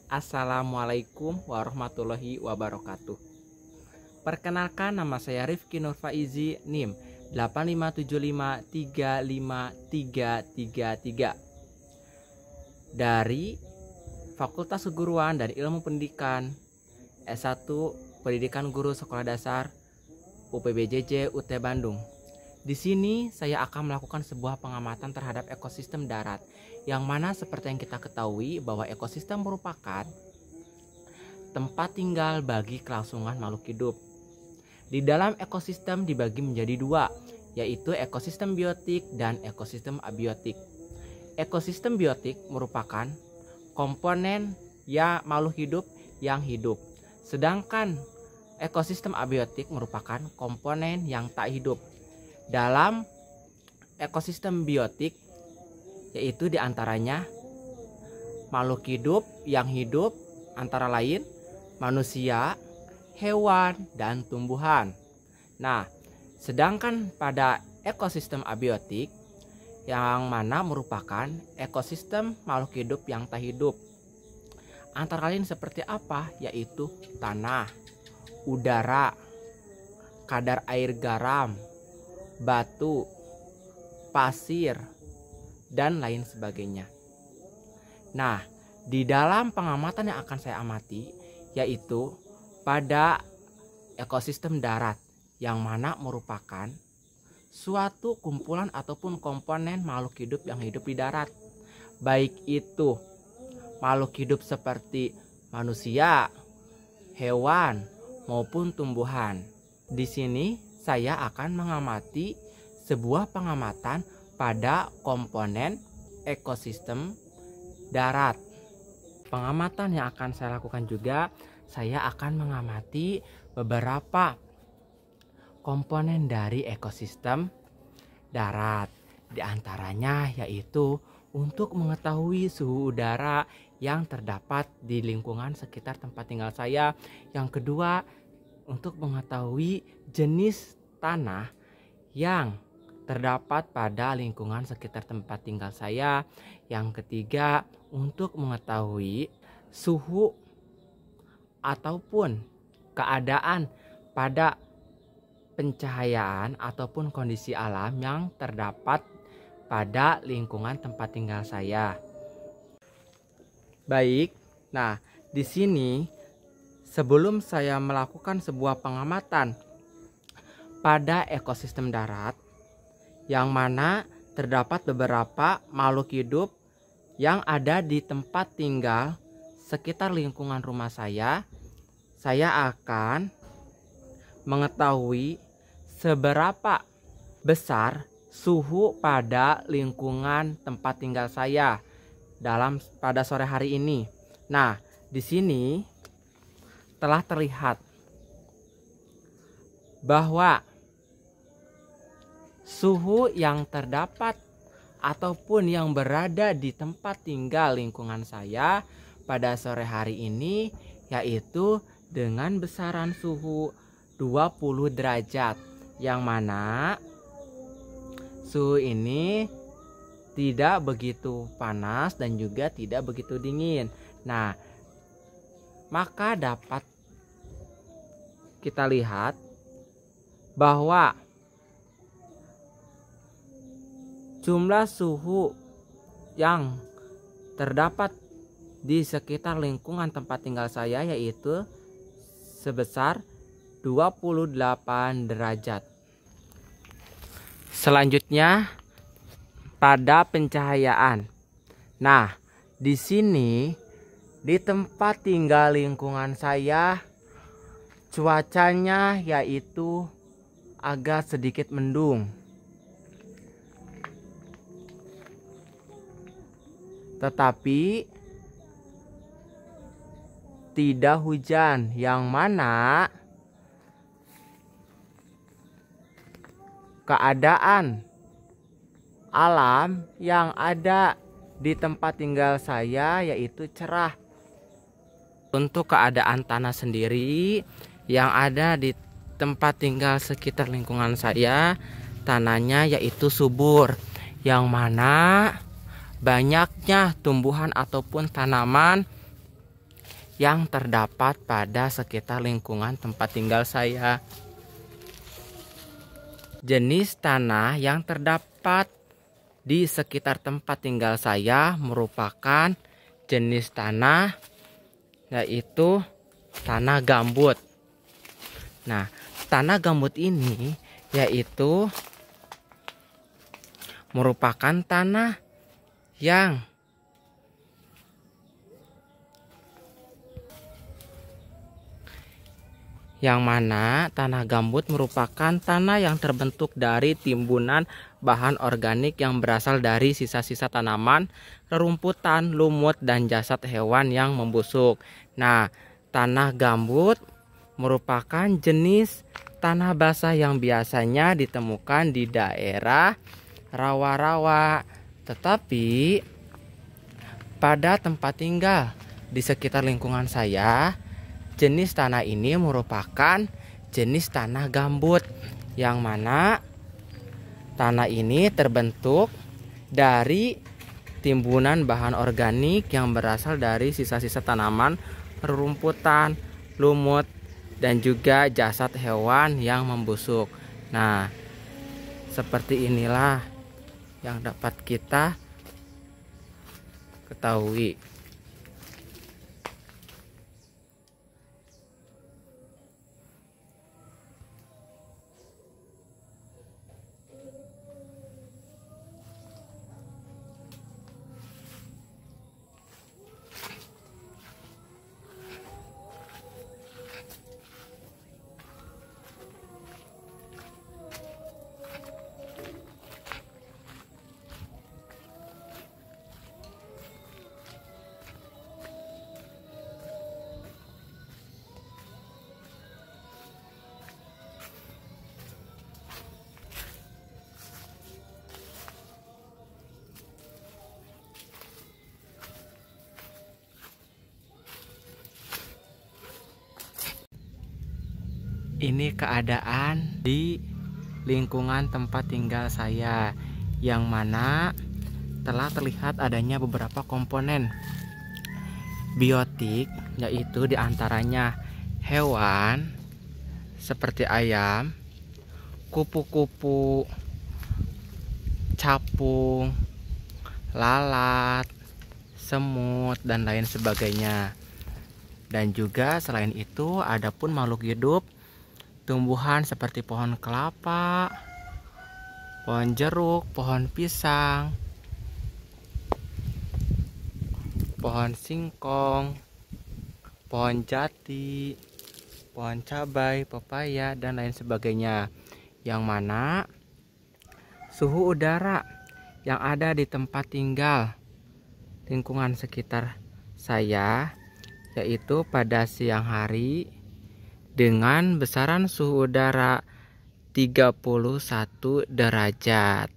Assalamualaikum warahmatullahi wabarakatuh. Perkenalkan, nama saya Rifki Nur Faizi, NIM 8575353333 dari Fakultas Keguruan dan Ilmu Pendidikan S1 Pendidikan Guru Sekolah Dasar UPBJJ UT Bandung. Di sini saya akan melakukan sebuah pengamatan terhadap ekosistem darat, yang mana seperti yang kita ketahui bahwa ekosistem merupakan tempat tinggal bagi kelangsungan makhluk hidup. Di dalam ekosistem dibagi menjadi dua, yaitu ekosistem biotik dan ekosistem abiotik. Ekosistem biotik merupakan komponen makhluk hidup yang hidup, sedangkan ekosistem abiotik merupakan komponen yang tak hidup. Dalam ekosistem biotik, yaitu diantaranya makhluk hidup yang hidup antara lain manusia, hewan, dan tumbuhan. Nah, sedangkan pada ekosistem abiotik, yang mana merupakan ekosistem makhluk hidup yang tak hidup, antara lain seperti apa? Yaitu tanah, udara, kadar air garam, batu, pasir, dan lain sebagainya. Nah, di dalam pengamatan yang akan saya amati, yaitu pada ekosistem darat, yang mana merupakan suatu kumpulan ataupun komponen makhluk hidup yang hidup di darat, baik itu makhluk hidup seperti manusia, hewan, maupun tumbuhan. Di sini saya akan mengamati sebuah pengamatan pada komponen ekosistem darat. Pengamatan yang akan saya lakukan juga, saya akan mengamati beberapa komponen dari ekosistem darat. Di antaranya yaitu untuk mengetahui suhu udara yang terdapat di lingkungan sekitar tempat tinggal saya. Yang kedua, untuk mengetahui jenis tanah yang terdapat pada lingkungan sekitar tempat tinggal saya. Yang ketiga, untuk mengetahui suhu ataupun keadaan pada pencahayaan ataupun kondisi alam yang terdapat pada lingkungan tempat tinggal saya. Baik, nah di sini sebelum saya melakukan sebuah pengamatan pada ekosistem darat, yang mana terdapat beberapa makhluk hidup yang ada di tempat tinggal sekitar lingkungan rumah saya akan mengetahui seberapa besar suhu pada lingkungan tempat tinggal saya pada sore hari ini. Nah, di sini telah terlihat bahwa suhu yang terdapat ataupun yang berada di tempat tinggal lingkungan saya pada sore hari ini yaitu dengan besaran suhu 20 derajat, yang mana suhu ini tidak begitu panas dan juga tidak begitu dingin. Nah, maka dapat kita lihat bahwa jumlah suhu yang terdapat di sekitar lingkungan tempat tinggal saya yaitu sebesar 28 derajat. Selanjutnya pada pencahayaan. Nah, di sini di tempat tinggal lingkungan saya cuacanya yaitu agak sedikit mendung. Tetapi tidak hujan, yang mana keadaan alam yang ada di tempat tinggal saya yaitu cerah. Untuk keadaan tanah sendiri yang ada di tempat tinggal sekitar lingkungan saya, tanahnya yaitu subur, yang mana banyaknya tumbuhan ataupun tanaman yang terdapat pada sekitar lingkungan tempat tinggal saya. Jenis tanah yang terdapat di sekitar tempat tinggal saya merupakan jenis tanah yaitu tanah gambut. Nah, tanah gambut ini yaitu merupakan tanah yang mana tanah gambut merupakan tanah yang terbentuk dari timbunan bahan organik yang berasal dari sisa-sisa tanaman, rerumputan, lumut, dan jasad hewan yang membusuk. Nah, tanah gambut merupakan jenis tanah basah yang biasanya ditemukan di daerah rawa-rawa. Tetapi pada tempat tinggal di sekitar lingkungan saya, jenis tanah ini merupakan jenis tanah gambut, yang mana tanah ini terbentuk dari timbunan bahan organik yang berasal dari sisa-sisa tanaman, rerumputan, lumut, dan juga jasad hewan yang membusuk. Nah, seperti inilah yang dapat kita ketahui. Ini keadaan di lingkungan tempat tinggal saya, yang mana telah terlihat adanya beberapa komponen biotik, yaitu diantaranya hewan seperti ayam, kupu-kupu, capung, lalat, semut, dan lain sebagainya. Dan juga selain itu ada pun makhluk hidup, tumbuhan seperti pohon kelapa, pohon jeruk, pohon pisang, pohon singkong, pohon jati, pohon cabai, pepaya, dan lain sebagainya. Yang mana suhu udara yang ada di tempat tinggal lingkungan sekitar saya, yaitu pada siang hari dengan besaran suhu udara 31 derajat.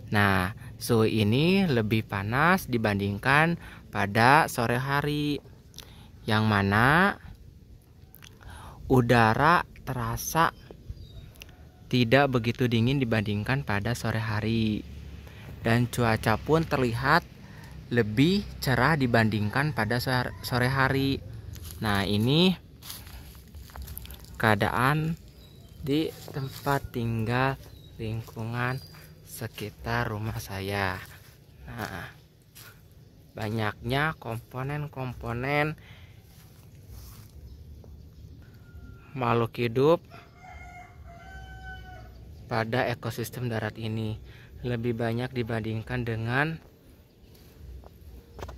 Nah, suhu ini lebih panas dibandingkan pada sore hari, yang mana udara terasa tidak begitu dingin dibandingkan pada sore hari. Dan cuaca pun terlihat lebih cerah dibandingkan pada sore hari. Nah, ini keadaan di tempat tinggal lingkungan sekitar rumah saya. Nah, banyaknya komponen-komponen makhluk hidup pada ekosistem darat ini lebih banyak dibandingkan dengan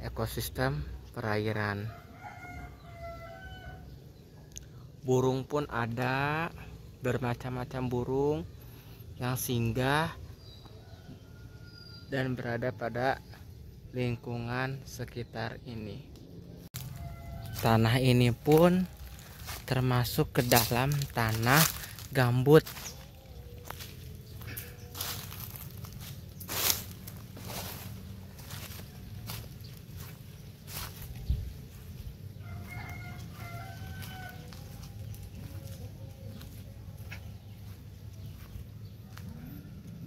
ekosistem perairan. Burung pun ada, bermacam-macam burung yang singgah dan berada pada lingkungan sekitar ini. Tanah ini pun termasuk ke dalam tanah gambut.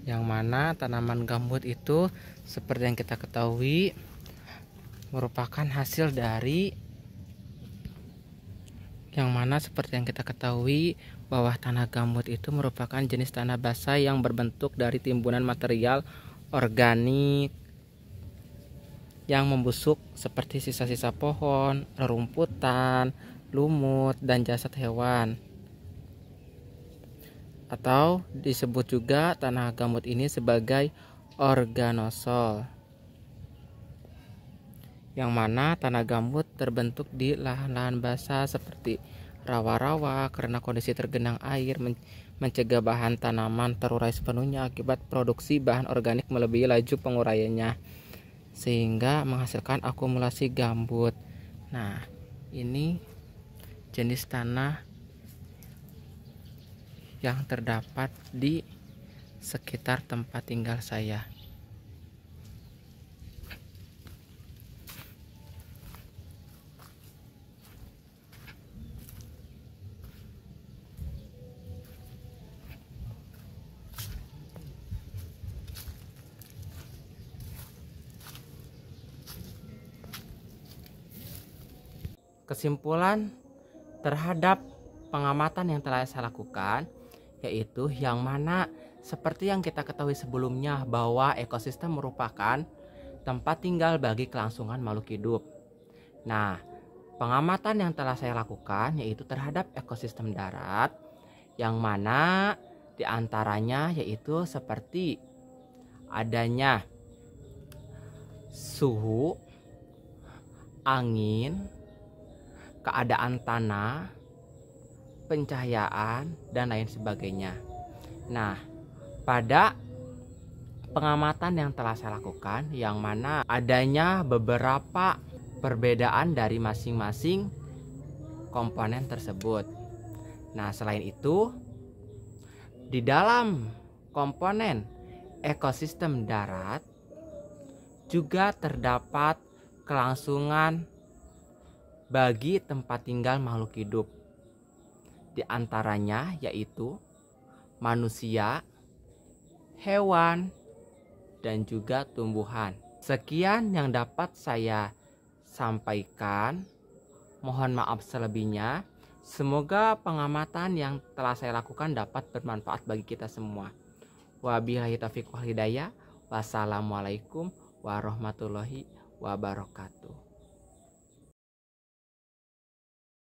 Yang mana tanaman gambut itu seperti yang kita ketahui merupakan hasil dari yang mana seperti yang kita ketahui bahwa tanah gambut itu merupakan jenis tanah basah yang berbentuk dari timbunan material organik yang membusuk seperti sisa-sisa pohon, rerumputan, lumut, dan jasad hewan. Atau disebut juga tanah gambut ini sebagai organosol, yang mana tanah gambut terbentuk di lahan-lahan basah seperti rawa-rawa karena kondisi tergenang air mencegah bahan tanaman terurai sepenuhnya akibat produksi bahan organik melebihi laju penguraiannya sehingga menghasilkan akumulasi gambut. Nah, ini jenis tanah yang terdapat di sekitar tempat tinggal saya. Kesimpulan terhadap pengamatan yang telah saya lakukan, yaitu yang mana seperti yang kita ketahui sebelumnya bahwa ekosistem merupakan tempat tinggal bagi kelangsungan makhluk hidup. Nah, pengamatan yang telah saya lakukan yaitu terhadap ekosistem darat, yang mana diantaranya yaitu seperti adanya suhu, angin, keadaan tanah, pencahayaan, dan lain sebagainya. Nah, pada pengamatan yang telah saya lakukan, yang mana adanya beberapa perbedaan dari masing-masing komponen tersebut. Nah, selain itu, di dalam komponen ekosistem darat juga terdapat kelangsungan bagi tempat tinggal makhluk hidup. Di antaranya yaitu manusia, hewan, dan juga tumbuhan. Sekian yang dapat saya sampaikan. Mohon maaf selebihnya. Semoga pengamatan yang telah saya lakukan dapat bermanfaat bagi kita semua. Wabillahi taufiq wal hidayah. Wassalamualaikum warahmatullahi wabarakatuh.